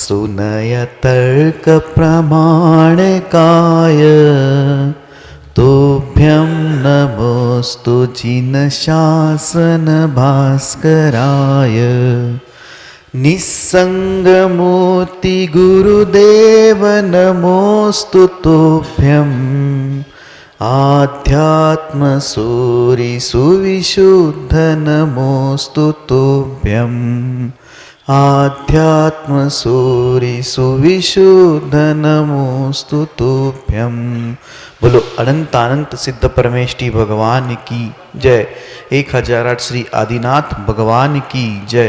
सुनय तर्क प्रमाणकाय तुभ्यं नमोस्तु जिन शासन भास्कराय निस्संगमूर्ति गुरुदेव नमोस्तु तुभ्यं आध्यात्म सूरि सुविशुद्ध नमोस्तु तुभ्यं आध्यात्म सूरि सुविशुद्ध नमोस्तु तुभ्यं। बोलो अनंत अनंत सिद्ध परमेष्टि भगवान की जय। 1008 श्री आदिनाथ भगवान की जय।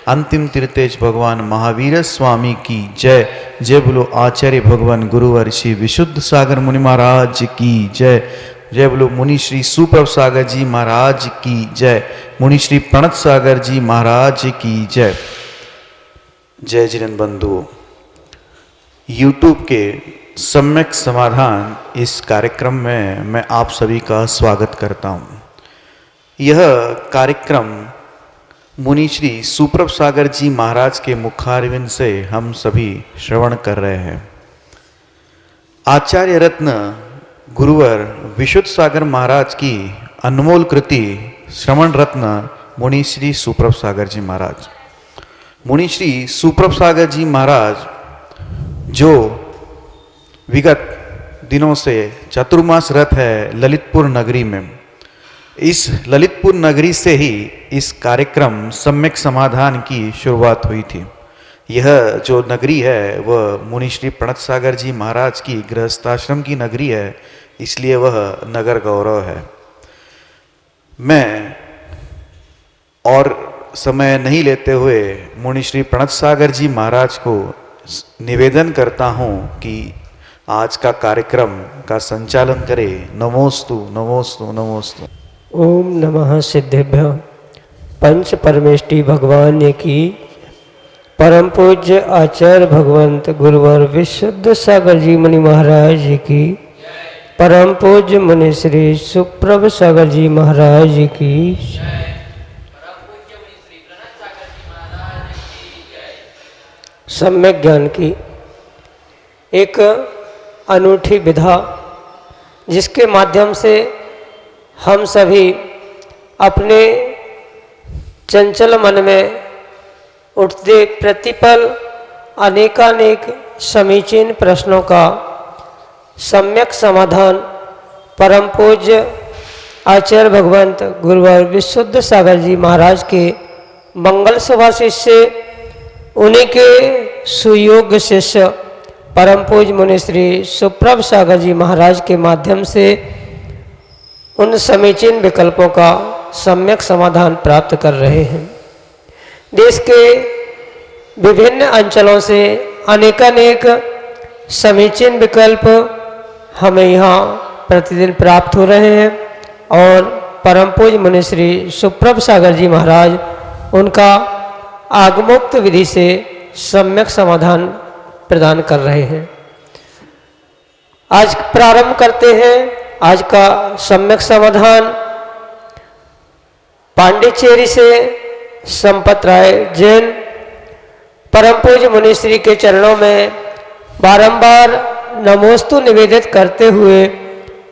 अंतिम तीर्थेज भगवान महावीर स्वामी की जय। जय बोलो आचार्य भगवान गुरुवर श्री विशुद्ध सागर मुनि महाराज की जय। जय बोलो मुनि श्री सुप्रभ सागर जी महाराज की जय। मुनि श्री प्रणत सागर जी महाराज की जय। जय जिन बंधुओं, यूट्यूब के सम्यक समाधान इस कार्यक्रम में मैं आप सभी का स्वागत करता हूँ। यह कार्यक्रम मुनि श्री सुप्रभ सागर जी महाराज के मुखारविंद से हम सभी श्रवण कर रहे हैं। आचार्य रत्न गुरुवर विशुद्ध सागर महाराज की अनमोल कृति श्रवण रत्न मुनि श्री सुप्रभ सागर जी महाराज। मुनि श्री सुप्रभ सागर जी महाराज जो विगत दिनों से चतुर्मास रथ है ललितपुर नगरी में, इस ललितपुर नगरी से ही इस कार्यक्रम सम्यक समाधान की शुरुआत हुई थी। यह जो नगरी है वह मुनि श्री प्रणत सागर जी महाराज की गृहस्थाश्रम की नगरी है, इसलिए वह नगर गौरव है। मैं और समय नहीं लेते हुए मुनि श्री प्रणत सागर जी महाराज को निवेदन करता हूँ कि आज का कार्यक्रम का संचालन करे। नमोस्तु नमोस्तु नमोस्तु। ओम नमः सिद्धेभ्य पंच परमेष्टि भगवान की। परम पूज्य आचार्य भगवंत गुरुवर विशुद्ध सागर जी मुनि महाराज की। परम पूज्य मुनि श्री सुप्रभ सागर जी महाराज की। सम्यक ज्ञान की एक अनूठी विधा जिसके माध्यम से हम सभी अपने चंचल मन में उठते प्रतिपल अनेकानेक समीचीन प्रश्नों का सम्यक समाधान परम पूज्य आचार्य भगवंत गुरुवर विशुद्ध सागर जी महाराज के मंगल सभा शिष्य उन्हीं के सुयोग्य शिष्य परम पूज्य मुनि श्री सुप्रभ सागर जी महाराज के माध्यम से उन समीचीन विकल्पों का सम्यक समाधान प्राप्त कर रहे हैं। देश के विभिन्न अंचलों से अनेकानेक समीचीन विकल्प हमें यहाँ प्रतिदिन प्राप्त हो रहे हैं और परम पूज्य मुनि श्री सुप्रभ सागर जी महाराज उनका आगमोक्त विधि से सम्यक समाधान प्रदान कर रहे हैं। आज प्रारंभ करते हैं आज का सम्यक समाधान पांडिचेरी से संपत राय जैन परम पूज्य मुनि श्री के चरणों में बारंबार नमोस्तु निवेदित करते हुए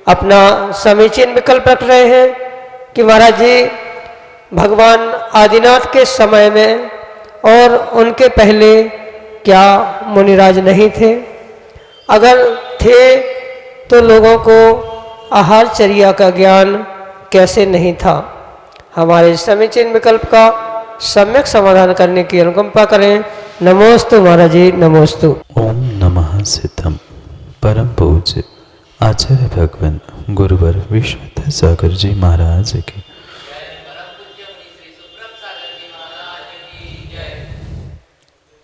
अपना समीचीन विकल्प रख रहे हैं कि महाराज जी भगवान आदिनाथ के समय में और उनके पहले क्या मुनिराज नहीं थे? अगर थे तो लोगों को आहारचर्या का ज्ञान कैसे नहीं था? हमारे समीचीन विकल्प का सम्यक समाधान करने की अनुकंपा करें। नमोस्तु महाराज जी नमोस्तु। ओम नमः सिद्धम परम पूज्य आचार्य भगवान गुरुवर विशुद्ध सागर जी महाराज की।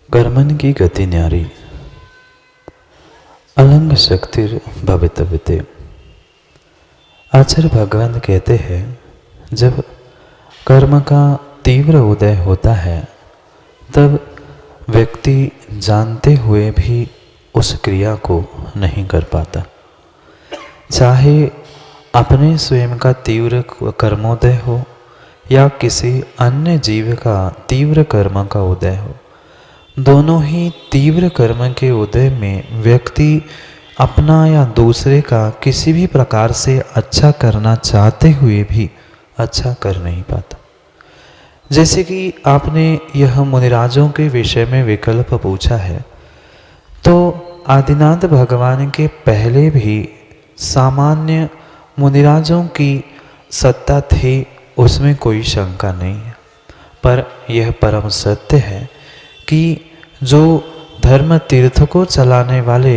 कर्मन की गति न्यारी अलंग शक्तिर भवितव्यते। आचार्य भगवान कहते हैं जब कर्म का तीव्र उदय होता है तब व्यक्ति जानते हुए भी उस क्रिया को नहीं कर पाता। चाहे अपने स्वयं का तीव्र कर्मोदय हो या किसी अन्य जीव का तीव्र कर्म का उदय हो, दोनों ही तीव्र कर्म के उदय में व्यक्ति अपना या दूसरे का किसी भी प्रकार से अच्छा करना चाहते हुए भी अच्छा कर नहीं पाता। जैसे कि आपने यह मुनिराजों के विषय में विकल्प पूछा है, तो आदिनाथ भगवान के पहले भी सामान्य मुनिराजों की सत्ता थी, उसमें कोई शंका नहीं है। पर यह परम सत्य है कि जो धर्म तीर्थ को चलाने वाले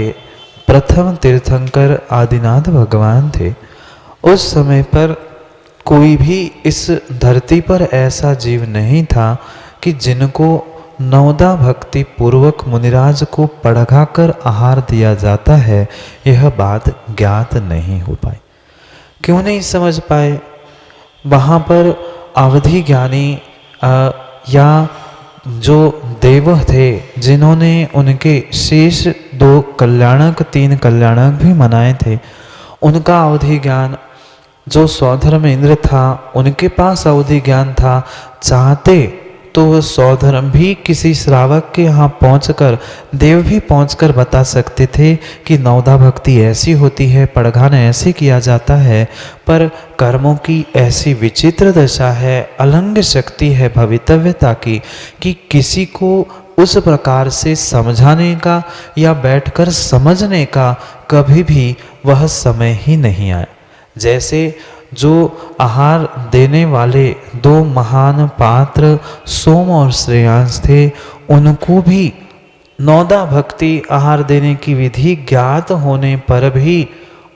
प्रथम तीर्थंकर आदिनाथ भगवान थे, उस समय पर कोई भी इस धरती पर ऐसा जीव नहीं था कि जिनको नवदा भक्ति पूर्वक मुनिराज को पढ़ा कर आहार दिया जाता है, यह बात ज्ञात नहीं हो पाई। क्यों नहीं समझ पाए? वहाँ पर अवधि ज्ञानी या जो देव थे, जिन्होंने उनके शेष 2 कल्याणक 3 कल्याणक भी मनाए थे, उनका अवधि ज्ञान, जो स्वधर्म इंद्र था उनके पास अवधि ज्ञान था। चाहते तो वह स्वधर्म भी किसी श्रावक के यहाँ पहुंचकर, देव भी पहुंचकर बता सकते थे कि नवदा भक्ति ऐसी होती है, पड़घान ऐसे किया जाता है। पर कर्मों की ऐसी विचित्र दशा है, अलंग शक्ति है भवितव्यता की, कि किसी को उस प्रकार से समझाने का या बैठकर समझने का कभी भी वह समय ही नहीं आया। जैसे जो आहार देने वाले 2 महान पात्र सोम और श्रेयांश थे, उनको भी नवदा भक्ति आहार देने की विधि ज्ञात होने पर भी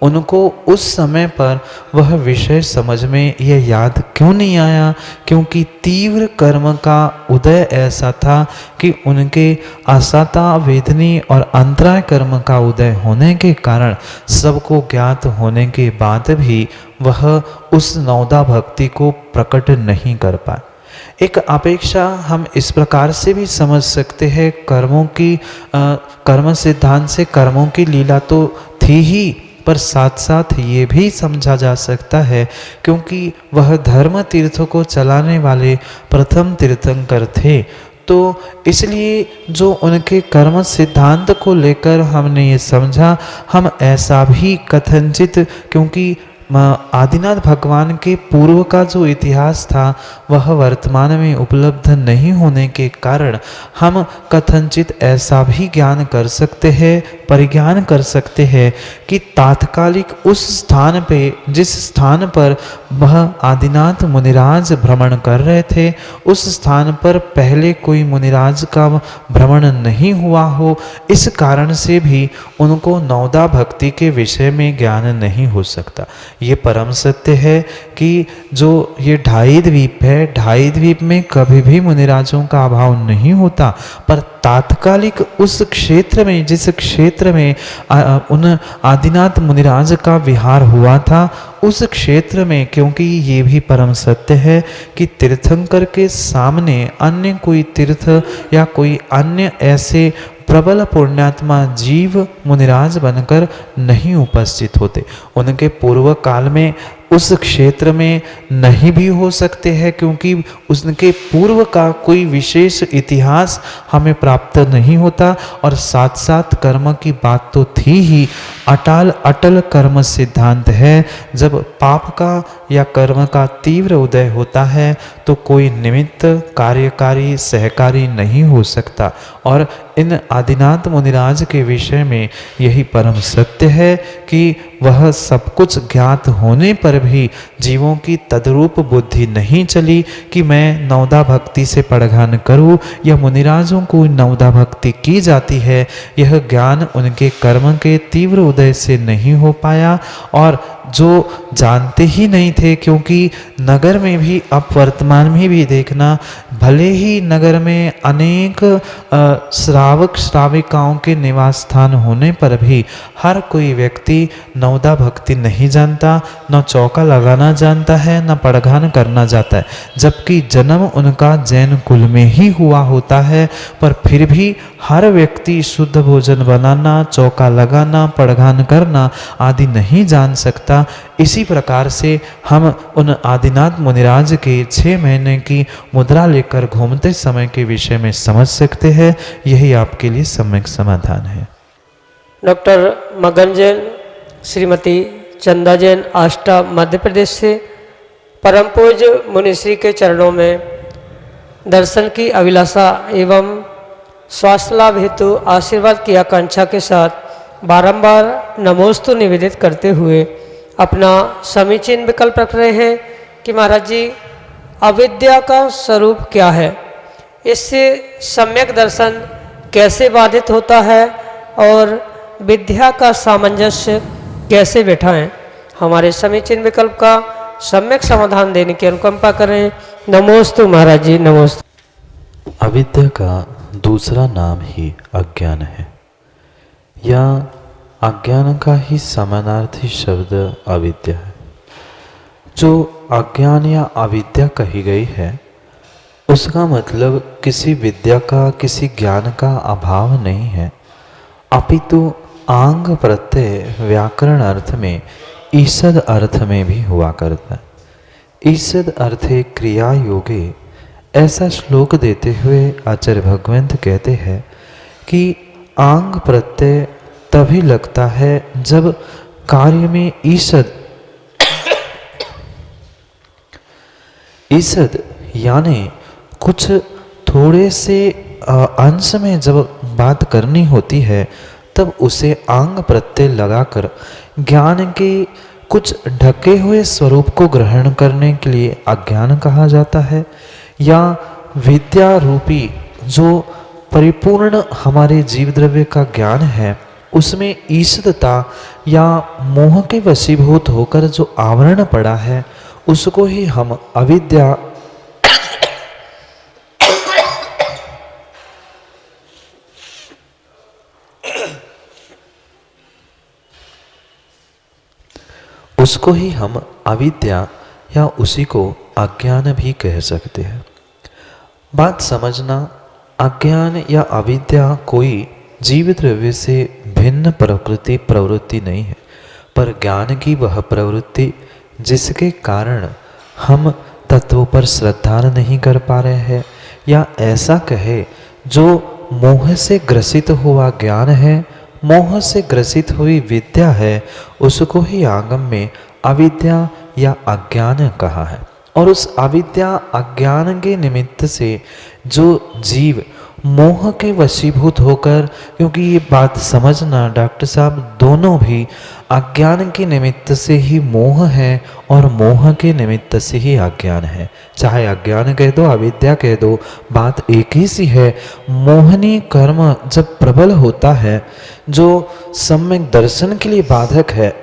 उनको उस समय पर वह विषय समझ में यह याद क्यों नहीं आया? क्योंकि तीव्र कर्म का उदय ऐसा था कि उनके असता वेदनी और अंतराय कर्म का उदय होने के कारण सबको ज्ञात होने के बाद भी वह उस नवदा भक्ति को प्रकट नहीं कर पाए। एक अपेक्षा हम इस प्रकार से भी समझ सकते हैं, कर्मों की कर्म सिद्धांत से कर्मों की लीला तो थी ही, पर साथ साथ ये भी समझा जा सकता है क्योंकि वह धर्म तीर्थ को चलाने वाले प्रथम तीर्थंकर थे, तो इसलिए जो उनके कर्म सिद्धांत को लेकर हमने ये समझा, हम ऐसा भी कथनचित, क्योंकि आदिनाथ भगवान के पूर्व का जो इतिहास था वह वर्तमान में उपलब्ध नहीं होने के कारण हम कथनचित ऐसा भी ज्ञान कर सकते हैं, परिज्ञान कर सकते हैं कि तात्कालिक उस स्थान पे, जिस स्थान पर वह आदिनाथ मुनिराज भ्रमण कर रहे थे, उस स्थान पर पहले कोई मुनिराज का भ्रमण नहीं हुआ हो, इस कारण से भी उनको नवदा भक्ति के विषय में ज्ञान नहीं हो सकता। ये परम सत्य है कि जो ये 2.5 द्वीप है, 2.5 द्वीप में कभी भी मुनिराजों का अभाव नहीं होता, पर तात्कालिक उस क्षेत्र में, जिस क्षेत्र में उन आदिनाथ मुनिराज का विहार हुआ था, उस क्षेत्र में, क्योंकि ये भी परम सत्य है कि तीर्थंकर के सामने अन्य कोई तीर्थ या कोई अन्य ऐसे प्रबल पुण्यात्मा जीव मुनिराज बनकर नहीं उपस्थित होते। उनके पूर्व काल में उस क्षेत्र में नहीं भी हो सकते हैं, क्योंकि उसके पूर्व का कोई विशेष इतिहास हमें प्राप्त नहीं होता। और साथ साथ कर्म की बात तो थी ही, अटल कर्म सिद्धांत है। जब पाप का या कर्म का तीव्र उदय होता है तो कोई निमित्त, कार्यकारी, सहकारी नहीं हो सकता। और इन आदिनाथ मुनिराज के विषय में यही परम सत्य है कि वह सब कुछ ज्ञात होने पर भी जीवों की तद्रूप बुद्धि नहीं चली कि मैं नवदा भक्ति से पड़घान करूं या मुनिराजों को नवदा भक्ति की जाती है, यह ज्ञान उनके कर्म के तीव्र उदय से नहीं हो पाया। और जो जानते ही नहीं थे, क्योंकि नगर में भी, अब वर्तमान में भी देखना, भले ही नगर में अनेक श्रावक श्राविकाओं के निवास स्थान होने पर भी हर कोई व्यक्ति नवदा भक्ति नहीं जानता, न चौका लगाना जानता है, न पड़घान करना जाता है। जबकि जन्म उनका जैन कुल में ही हुआ होता है, पर फिर भी हर व्यक्ति शुद्ध भोजन बनाना, चौका लगाना, पड़घान करना आदि नहीं जान सकता। इसी प्रकार से हम उन आदिनाथ मुनिराज के 6 महीने की मुद्रा लेकर घूमते समय के विषय में समझ सकते हैं। यही आपके लिए सम्यक समाधान है। डॉक्टर मगन जैन, श्रीमती चंदा जैन, आष्टा, मध्य प्रदेश से परम पूज्य मुनिश्री के चरणों में दर्शन की अभिलाषा एवं स्वास्थ्य लाभ हेतु आशीर्वाद की आकांक्षा के साथ बारंबार नमोस्तु निवेदित करते हुए अपना समीचीन विकल्प रख रहे हैं कि महाराज जी, अविद्या का स्वरूप क्या है, इससे सम्यक दर्शन कैसे बाधित होता है और विद्या का सामंजस्य कैसे बैठाएं। हमारे समीचीन विकल्प का सम्यक समाधान देने की अनुकंपा करें। नमोस्तु महाराज जी, नमोस्तु। अविद्या का दूसरा नाम ही अज्ञान है, या अज्ञान का ही समानार्थी शब्द अविद्या है। जो अज्ञान या अविद्या कही गई है उसका मतलब किसी विद्या का, किसी ज्ञान का अभाव नहीं है, अपितु आंग प्रत्यय व्याकरण अर्थ में ईषद अर्थ में भी हुआ करता है। ईषद अर्थे क्रिया योगे ऐसा श्लोक देते हुए आचार्य भगवंत कहते हैं कि आंग प्रत्यय तभी लगता है जब कार्य में ईषद यानी कुछ थोड़े से अंश में जब बात करनी होती है तब उसे आंग प्रत्यय लगाकर ज्ञान के कुछ ढके हुए स्वरूप को ग्रहण करने के लिए अज्ञान कहा जाता है। या विद्या रूपी जो परिपूर्ण हमारे जीव द्रव्य का ज्ञान है उसमें ईषदता या मोह के वशीभूत होकर जो आवरण पड़ा है उसको ही हम अविद्या या उसी को अज्ञान भी कह सकते हैं। बात समझना, अज्ञान या अविद्या कोई जीव द्रव्य से भिन्न प्रवृत्ति नहीं है, पर ज्ञान की वह प्रवृत्ति जिसके कारण हम तत्वों पर श्रद्धा नहीं कर पा रहे हैं, या ऐसा कहे जो मोह से ग्रसित हुआ ज्ञान है, मोह से ग्रसित हुई विद्या है, उसको ही आगम में अविद्या या अज्ञान कहा है। और उस अविद्या अज्ञान के निमित्त से जो जीव मोह के वशीभूत होकर, क्योंकि ये बात समझना डॉक्टर साहब, दोनों भी अज्ञान के निमित्त से ही मोह है और मोह के निमित्त से ही अज्ञान है। चाहे अज्ञान कह दो, अविद्या कह दो, बात एक ही सी है। मोहनी कर्म जब प्रबल होता है, जो सम्यक दर्शन के लिए बाधक है,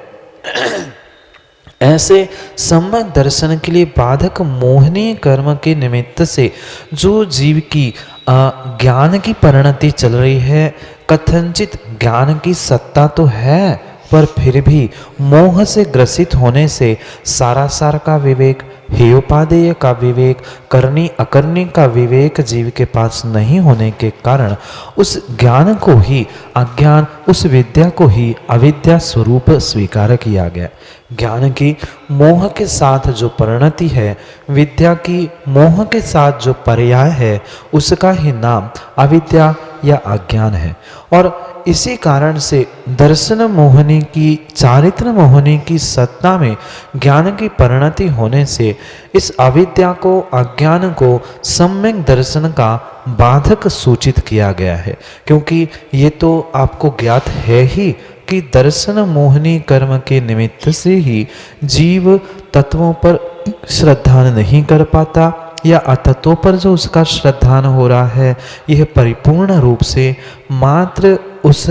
ऐसे सम्यक दर्शन के लिए बाधक मोहनीय कर्म के निमित्त से जो जीव की ज्ञान की परिणति चल रही है, कथनचित ज्ञान की सत्ता तो है, पर फिर भी मोह से ग्रसित होने से सारासार का विवेक, हेयोपादेय का विवेक, करनी अकरनी का विवेक जीव के पास नहीं होने के कारण उस ज्ञान को ही अज्ञान, उस विद्या को ही अविद्या स्वरूप स्वीकार किया गया। ज्ञान की मोह के साथ जो परिणति है, विद्या की मोह के साथ जो पर्याय है, उसका ही नाम अविद्या या अज्ञान है। और इसी कारण से दर्शन मोहनी की, चारित्र मोहनी की सत्ता में ज्ञान की परिणति होने से इस अविद्या को, अज्ञान को सम्यक दर्शन का बाधक सूचित किया गया है। क्योंकि ये तो आपको ज्ञात है ही कि दर्शन मोहनी कर्म के निमित्त से ही जीव तत्वों पर श्रद्धा नहीं कर पाता, या अतत्वों पर जो उसका श्रद्धान हो रहा है, यह परिपूर्ण रूप से मात्र उस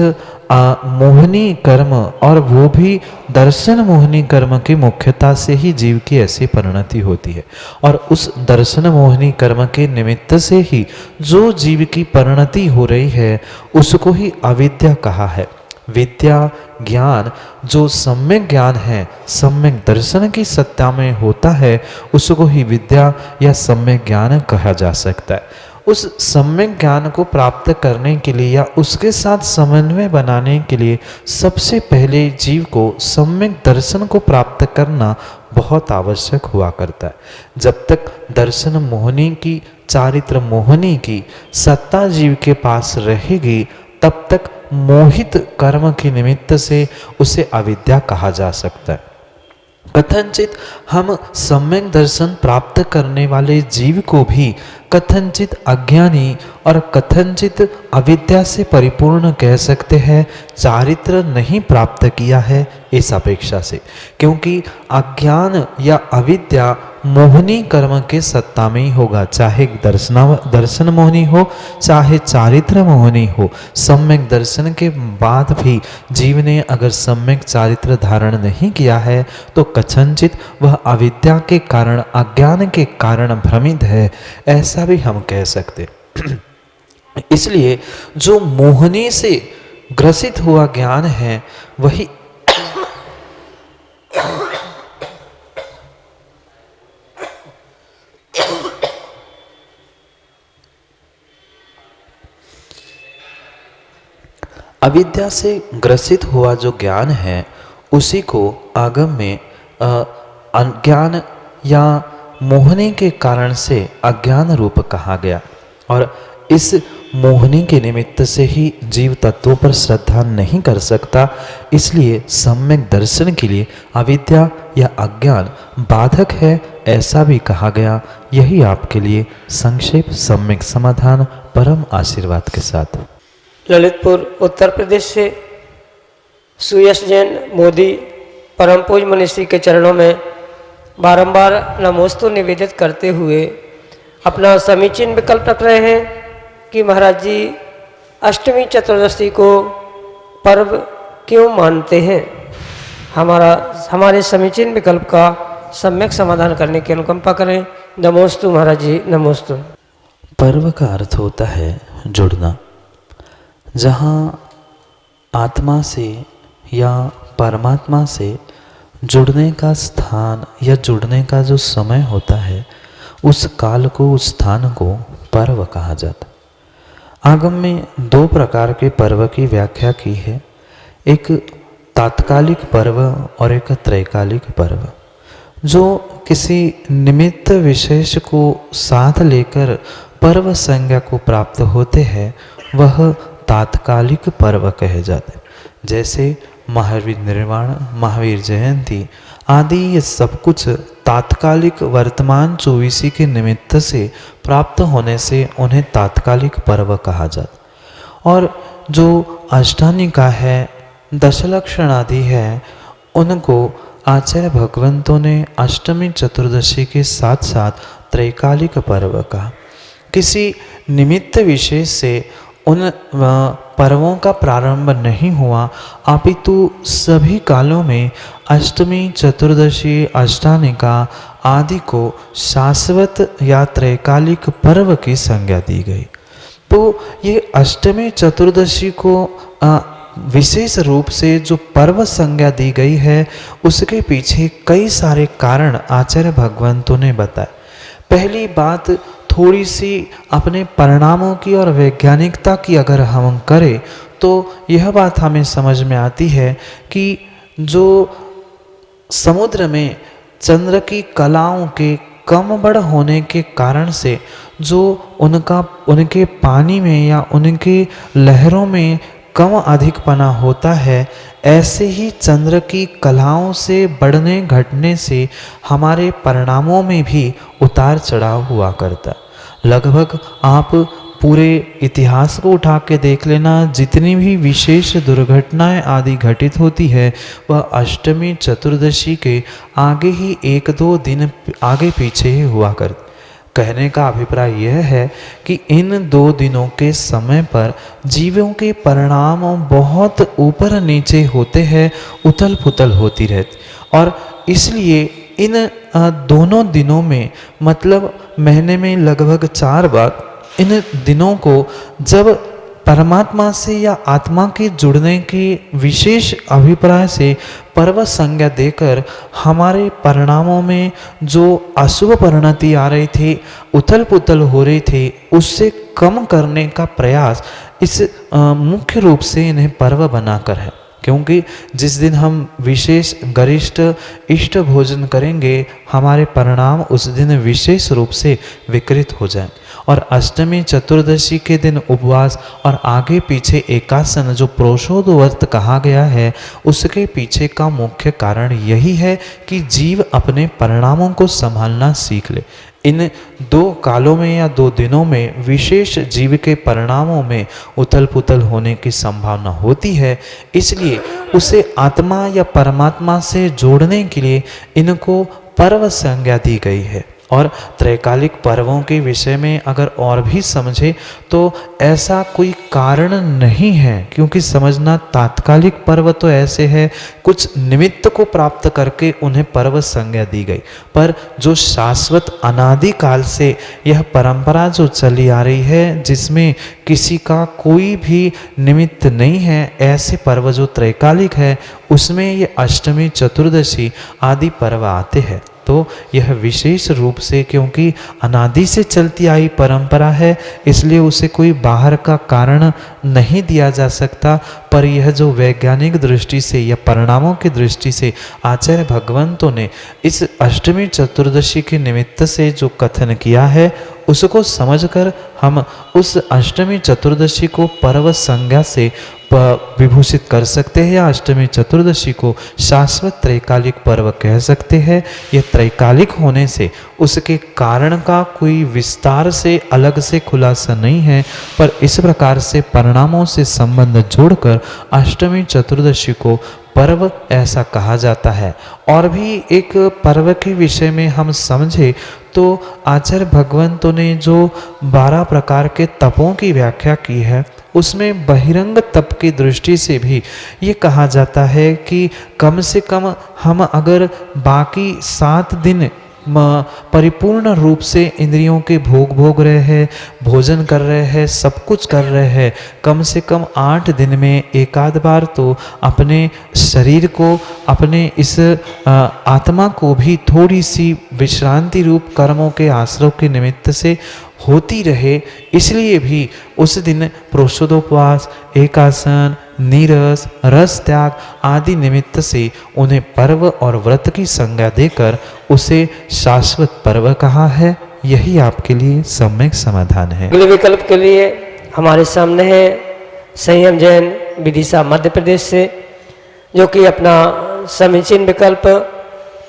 मोहनी कर्म, और वो भी दर्शन मोहनी कर्म की मुख्यता से ही जीव की ऐसी परिणति होती है। और उस दर्शन मोहनी कर्म के निमित्त से ही जो जीव की परिणति हो रही है, उसको ही अविद्या कहा है। विद्या, ज्ञान जो सम्यक ज्ञान है, सम्यक दर्शन की सत्ता में होता है, उसको ही विद्या या सम्यक ज्ञान कहा जा सकता है। उस सम्यक ज्ञान को प्राप्त करने के लिए या उसके साथ समन्वय बनाने के लिए सबसे पहले जीव को सम्यक दर्शन को प्राप्त करना बहुत आवश्यक हुआ करता है। जब तक दर्शन मोहनी की, चारित्र मोहनी की सत्ता जीव के पास रहेगी, तब तक मोहित कर्म के निमित्त से उसे अविद्या कहा जा सकता है। कथनचित हम सम्यक दर्शन प्राप्त करने वाले जीव को भी कथनचित अज्ञानी और कथनचित अविद्या से परिपूर्ण कह सकते हैं, चारित्र नहीं प्राप्त किया है इस अपेक्षा से, क्योंकि अज्ञान या अविद्या मोहनी कर्म के सत्ता में ही होगा, चाहे दर्शन मोहनी हो चाहे चारित्र मोहनी हो। सम्यक दर्शन के बाद भी जीव ने अगर सम्यक चारित्र धारण नहीं किया है तो कथनचित वह अविद्या के कारण, अज्ञान के कारण भ्रमित है, ऐसा भी हम कह सकते। इसलिए जो मोहनी से ग्रसित हुआ ज्ञान है वही अविद्या से ग्रसित हुआ जो ज्ञान है उसी को आगम में अज्ञान या मोहनी के कारण से अज्ञान रूप कहा गया, और इस मोहनी के निमित्त से ही जीव तत्वों पर श्रद्धा नहीं कर सकता। इसलिए सम्यक दर्शन के लिए अविद्या या अज्ञान बाधक है, ऐसा भी कहा गया। यही आपके लिए संक्षेप सम्यक समाधान परम आशीर्वाद के साथ। ललितपुर उत्तर प्रदेश से सुयश जैन मोदी परम पूज्य मनीषी के चरणों में बारंबार नमोस्तु निवेदित करते हुए अपना समीचीन विकल्प रख रहे हैं कि महाराज जी अष्टमी चतुर्दशी को पर्व क्यों मानते हैं। हमारे समीचीन विकल्प का सम्यक समाधान करने की अनुकंपा करें। नमोस्तु महाराज जी, नमोस्तु। पर्व का अर्थ होता है जुड़ना। जहाँ आत्मा से या परमात्मा से जुड़ने का स्थान या जुड़ने का जो समय होता है, उस काल को, उस स्थान को पर्व कहा जाता है। आगम में दो प्रकार के पर्व की व्याख्या की है, एक तात्कालिक पर्व और एक त्रैकालिक पर्व। जो किसी निमित्त विशेष को साथ लेकर पर्व संज्ञा को प्राप्त होते हैं वह तात्कालिक पर्व कहे जाते हैं। जैसे महावीर निर्वाण, महावीर जयंती आदि ये सब कुछ तात्कालिक वर्तमान 24 के निमित्त से प्राप्त होने से उन्हें तात्कालिक पर्व कहा जाता। और जो अष्टानिका है, दशलक्षण आदि है, उनको आचार्य भगवंतों ने अष्टमी चतुर्दशी के साथ साथ त्रैकालिक पर्व कहा। किसी निमित्त विशेष से उन पर्वों का प्रारंभ नहीं हुआ, अपितु सभी कालों में अष्टमी, चतुर्दशी, अष्टानिका आदि को शाश्वत या त्रैकालिक पर्व की संज्ञा दी गई। तो ये अष्टमी चतुर्दशी को विशेष रूप से जो पर्व संज्ञा दी गई है उसके पीछे कई सारे कारण आचार्य भगवंतों ने बताए। पहली बात थोड़ी सी अपने परिणामों की और वैज्ञानिकता की अगर हम करें तो यह बात हमें समझ में आती है कि जो समुद्र में चंद्र की कलाओं के कम बढ़ होने के कारण से जो उनके पानी में या उनके लहरों में कम अधिकपना होता है, ऐसे ही चंद्र की कलाओं से बढ़ने घटने से हमारे परिणामों में भी उतार चढ़ाव हुआ करता। लगभग आप पूरे इतिहास को उठा के देख लेना, जितनी भी विशेष दुर्घटनाएं आदि घटित होती है वह अष्टमी चतुर्दशी के आगे ही 1-2 दिन आगे पीछे ही हुआ करती। कहने का अभिप्राय यह है कि इन 2 दिनों के समय पर जीवों के परिणाम बहुत ऊपर नीचे होते हैं, उथल पुथल होती रहती, और इसलिए इन दोनों दिनों में, मतलब महीने में लगभग 4 बार इन दिनों को जब परमात्मा से या आत्मा के जुड़ने के विशेष अभिप्राय से पर्व संज्ञा देकर हमारे परिणामों में जो अशुभ परिणति आ रही थी, उथल पुथल हो रही थी, उससे कम करने का प्रयास इस मुख्य रूप से इन्हें पर्व बनाकर है। क्योंकि जिस दिन हम विशेष गरिष्ठ इष्ट भोजन करेंगे, हमारे परिणाम उस दिन विशेष रूप से विकृत हो जाए। और अष्टमी चतुर्दशी के दिन उपवास और आगे पीछे एकासन जो प्रोषोद व्रत कहा गया है, उसके पीछे का मुख्य कारण यही है कि जीव अपने परिणामों को संभालना सीख ले। इन 2 कालों में या 2 दिनों में विशेष जीव के परिणामों में उथल पुथल होने की संभावना होती है, इसलिए उसे आत्मा या परमात्मा से जोड़ने के लिए इनको पर्व संज्ञा दी गई है। और त्रैकालिक पर्वों के विषय में अगर और भी समझे तो ऐसा कोई कारण नहीं है, क्योंकि समझना तात्कालिक पर्व तो ऐसे है कुछ निमित्त को प्राप्त करके उन्हें पर्व संज्ञा दी गई, पर जो शाश्वत अनादि काल से यह परंपरा जो चली आ रही है, जिसमें किसी का कोई भी निमित्त नहीं है, ऐसे पर्व जो त्रैकालिक है उसमें ये अष्टमी चतुर्दशी आदि पर्व आते हैं। तो यह विशेष रूप से क्योंकि अनादि से चलती आई परंपरा है, इसलिए उसे कोई बाहर का कारण नहीं दिया जा सकता। पर यह जो वैज्ञानिक दृष्टि से या परिणामों की दृष्टि से आचार्य भगवंतों ने इस अष्टमी चतुर्दशी के निमित्त से जो कथन किया है, उसको समझकर हम उस अष्टमी चतुर्दशी को पर्व संज्ञा से विभूषित कर सकते हैं या अष्टमी चतुर्दशी को शाश्वत त्रैकालिक पर्व कह सकते हैं। यह त्रैकालिक होने से उसके कारण का कोई विस्तार से अलग से खुलासा नहीं है, पर इस प्रकार से परिणामों से संबंध जोड़कर अष्टमी चतुर्दशी को पर्व ऐसा कहा जाता है। और भी एक पर्व के विषय में हम समझे तो आचार्य भगवंतों ने जो 12 प्रकार के तपों की व्याख्या की है, उसमें बहिरंग तप की दृष्टि से भी ये कहा जाता है कि कम से कम हम अगर बाकी 7 दिन परिपूर्ण रूप से इंद्रियों के भोग रहे हैं, भोजन कर रहे हैं, सब कुछ कर रहे हैं, कम से कम 8 दिन में एक आध बार तो अपने शरीर को, अपने इस आत्मा को भी थोड़ी सी विश्रांति रूप कर्मों के आश्रव के निमित्त से होती रहे। इसलिए भी उस दिन प्रोषोदोपवास, एकासन, नीरस, रस त्याग आदि निमित्त से उन्हें पर्व और व्रत की संज्ञा देकर उसे शाश्वत पर्व कहा है। यही आपके लिए सम्यक समाधान है। अगले विकल्प के लिए हमारे सामने है संयम जैन विदिशा मध्य प्रदेश से, जो कि अपना समीचीन विकल्प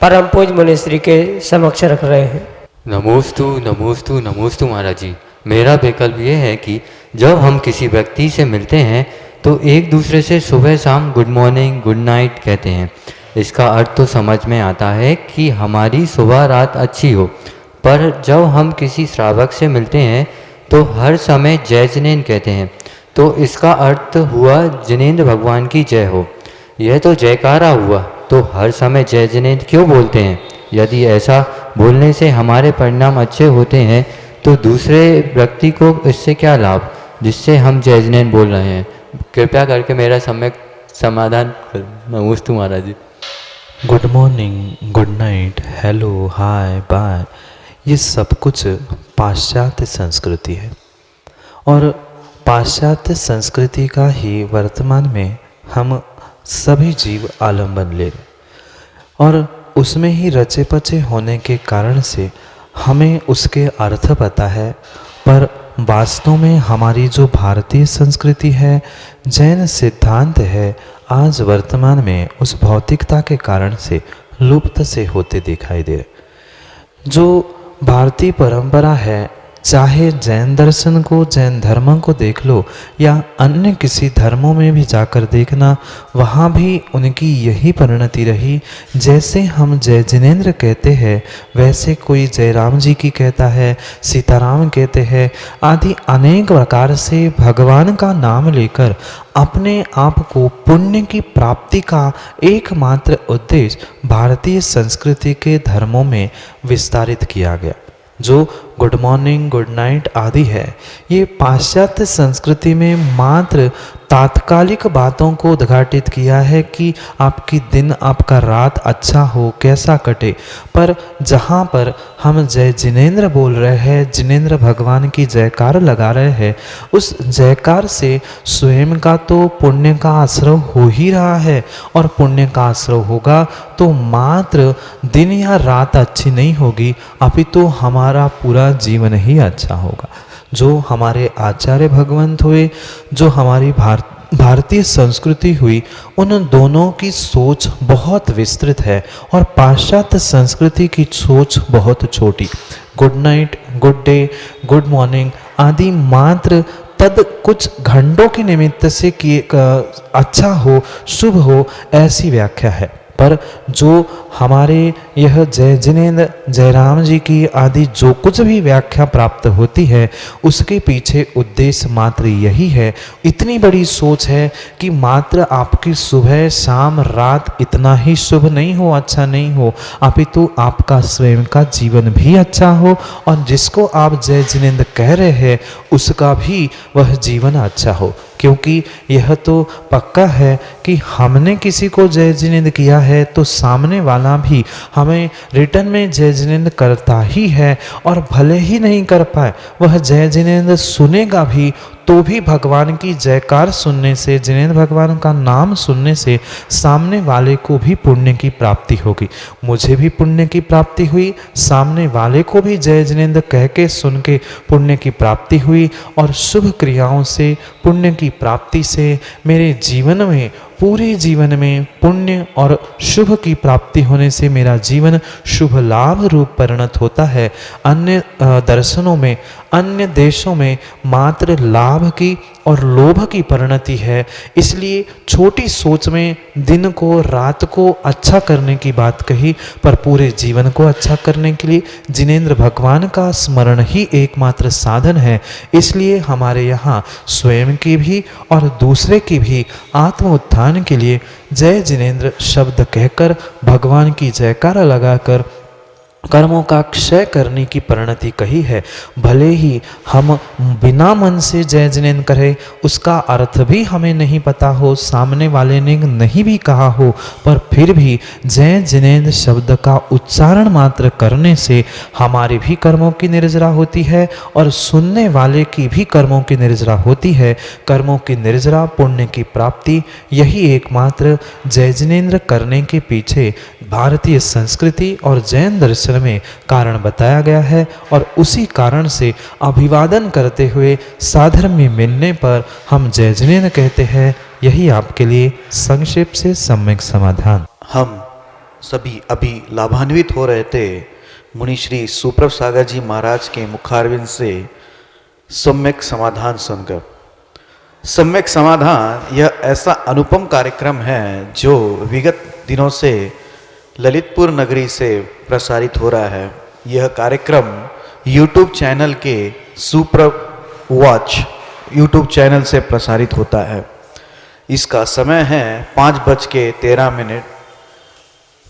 परम पूज मुनिश्री के समक्ष रख रहे हैं। नमोस्तु नमोस्तु नमोस्तु महाराज जी। मेरा विकल्प ये है कि जब हम किसी व्यक्ति से मिलते हैं तो एक दूसरे से सुबह शाम गुड मॉर्निंग गुड नाइट कहते हैं। इसका अर्थ तो समझ में आता है कि हमारी सुबह रात अच्छी हो, पर जब हम किसी श्रावक से मिलते हैं तो हर समय जय जिनेन कहते हैं। तो इसका अर्थ हुआ जिनेंद्र भगवान की जय हो। यह तो जयकारा हुआ, तो हर समय जय जिनेन क्यों बोलते हैं? यदि ऐसा बोलने से हमारे परिणाम अच्छे होते हैं तो दूसरे व्यक्ति को इससे क्या लाभ जिससे हम जय जिनेन बोल रहे हैं? कृपया करके मेरा सम्यक समाधान कर। नमोस्तु महाराज जी। Good morning, good night, hello, hi, bye, ये सब कुछ पाश्चात्य संस्कृति है और पाश्चात्य संस्कृति का ही वर्तमान में हम सभी जीव आलम्बन ले रहे और उसमें ही रचे पचे होने के कारण से हमें उसके अर्थ पता है, पर वास्तव में हमारी जो भारतीय संस्कृति है, जैन सिद्धांत है, आज वर्तमान में उस भौतिकता के कारण से लुप्त से होते दिखाई दे रहे। जो भारतीय परंपरा है, चाहे जैन दर्शन को, जैन धर्म को देख लो या अन्य किसी धर्मों में भी जाकर देखना, वहाँ भी उनकी यही परिणति रही। जैसे हम जय जिनेंद्र कहते हैं, वैसे कोई जय राम जी की कहता है, सीताराम कहते हैं, आदि अनेक प्रकार से भगवान का नाम लेकर अपने आप को पुण्य की प्राप्ति का एकमात्र उद्देश्य भारतीय संस्कृति के धर्मों में विस्तारित किया गया। जो गुड मॉर्निंग, गुड नाइट आदि है, ये पाश्चात्य संस्कृति में मात्र तात्कालिक बातों को उद्घाटित किया है कि आपकी दिन, आपका रात अच्छा हो, कैसा कटे। पर जहाँ पर हम जय जिनेंद्र बोल रहे हैं, जिनेंद्र भगवान की जयकार लगा रहे हैं, उस जयकार से स्वयं का तो पुण्य का आश्रय हो ही रहा है, और पुण्य का आश्रय होगा तो मात्र दिन या रात अच्छी नहीं होगी, अपितु हमारा पूरा जीवन ही अच्छा होगा। जो हमारे आचार्य भगवंत हुए, जो हमारी भारतीय संस्कृति हुई, उन दोनों की सोच बहुत विस्तृत है और पाश्चात्य संस्कृति की सोच बहुत छोटी। Good night, good day, good morning आदि मात्र तद कुछ घंटों के निमित्त से किए अच्छा हो, शुभ हो, ऐसी व्याख्या है। पर जो हमारे यह जय जिनेंद्र, जयराम जी की आदि जो कुछ भी व्याख्या प्राप्त होती है, उसके पीछे उद्देश्य मात्र यही है, इतनी बड़ी सोच है कि मात्र आपकी सुबह शाम रात इतना ही शुभ नहीं हो, अच्छा नहीं हो, अपितु आपका स्वयं का जीवन भी अच्छा हो, और जिसको आप जय जिनेंद्र कह रहे हैं उसका भी वह जीवन अच्छा हो। क्योंकि यह तो पक्का है कि हमने किसी को जय जिनेंद्र किया है तो सामने वाला भी हमें रिटर्न में जय जिनेंद्र करता ही है, और भले ही नहीं कर पाए, वह जय जिनेंद्र सुनेगा भी तो भी भगवान की जयकार सुनने से, जिनेंद्र भगवान का नाम सुनने से सामने वाले को भी पुण्य की प्राप्ति होगी। मुझे भी पुण्य की प्राप्ति हुई, सामने वाले को भी जय जिनेंद्र कह के सुन के पुण्य की प्राप्ति हुई, और शुभ क्रियाओं से, पुण्य की प्राप्ति से मेरे जीवन में, पूरे जीवन में पुण्य और शुभ की प्राप्ति होने से मेरा जीवन शुभ लाभ रूप परिणत होता है। अन्य दर्शनों में, अन्य देशों में मात्र लाभ की और लोभ की परिणति है। इसलिए छोटी सोच में दिन को, रात को अच्छा करने की बात कही, पर पूरे जीवन को अच्छा करने के लिए जिनेंद्र भगवान का स्मरण ही एकमात्र साधन है। इसलिए हमारे यहाँ स्वयं की भी और दूसरे की भी आत्म उत्थान के लिए जय जिनेंद्र शब्द कहकर, भगवान की जयकारा लगाकर कर्मों का क्षय करने की परिणति कही है। भले ही हम बिना मन से जय जिनेंद्र करें, उसका अर्थ भी हमें नहीं पता हो, सामने वाले ने नहीं भी कहा हो, पर फिर भी जय जिनेंद्र शब्द का उच्चारण मात्र करने से हमारे भी कर्मों की निर्जरा होती है और सुनने वाले की भी कर्मों की निर्जरा होती है। कर्मों की निर्जरा, पुण्य की प्राप्ति, यही एकमात्र जय जिनेंद्र करने के पीछे भारतीय संस्कृति और जैन दर्शन में कारण बताया गया है। और उसी कारण से अभिवादन करते हुए साधर्म में मिलने पर हम जय जिनेंद्र कहते हैं। यही आपके लिए संक्षेप से सम्यक समाधान। हम सभी अभी लाभान्वित हो रहे थे मुनि श्री सुप्रभ सागर जी महाराज के मुखारविंद से सम्यक समाधान सुनकर। सम्यक समाधान यह ऐसा अनुपम कार्यक्रम है जो विगत दिनों से ललितपुर नगरी से प्रसारित हो रहा है। यह कार्यक्रम YouTube चैनल के सुप्रभ वॉच YouTube चैनल से प्रसारित होता है। इसका समय है 5:13।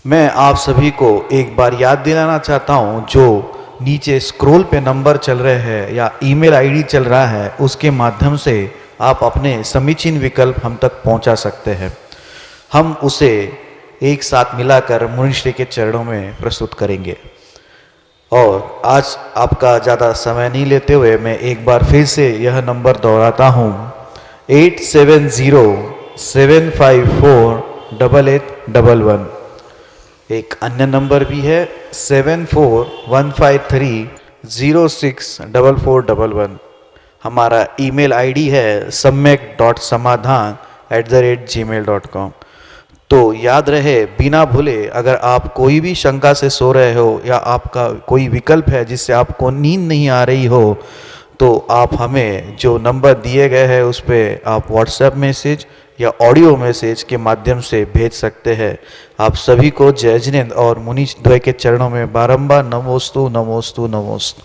मैं आप सभी को एक बार याद दिलाना चाहता हूँ, जो नीचे स्क्रॉल पे नंबर चल रहे हैं या ईमेल आईडी चल रहा है, उसके माध्यम से आप अपने समीचीन विकल्प हम तक पहुँचा सकते हैं। हम उसे एक साथ मिलाकर मुनिश्री के चरणों में प्रस्तुत करेंगे। और आज आपका ज़्यादा समय नहीं लेते हुए मैं एक बार फिर से यह नंबर दोहराता हूँ, 8707548811। एक अन्य नंबर भी है 741530644411। हमारा ईमेल आईडी है samyak.samadhan@gmail.com। तो याद रहे, बिना भूले, अगर आप कोई भी शंका से सो रहे हो या आपका कोई विकल्प है जिससे आपको नींद नहीं आ रही हो, तो आप हमें जो नंबर दिए गए हैं उस पर आप व्हाट्सएप मैसेज या ऑडियो मैसेज के माध्यम से भेज सकते हैं। आप सभी को जय जिनेंद्र और मुनीश द्वय के चरणों में बारंबार नमोस्तु नमोस्तु नमोस्तु।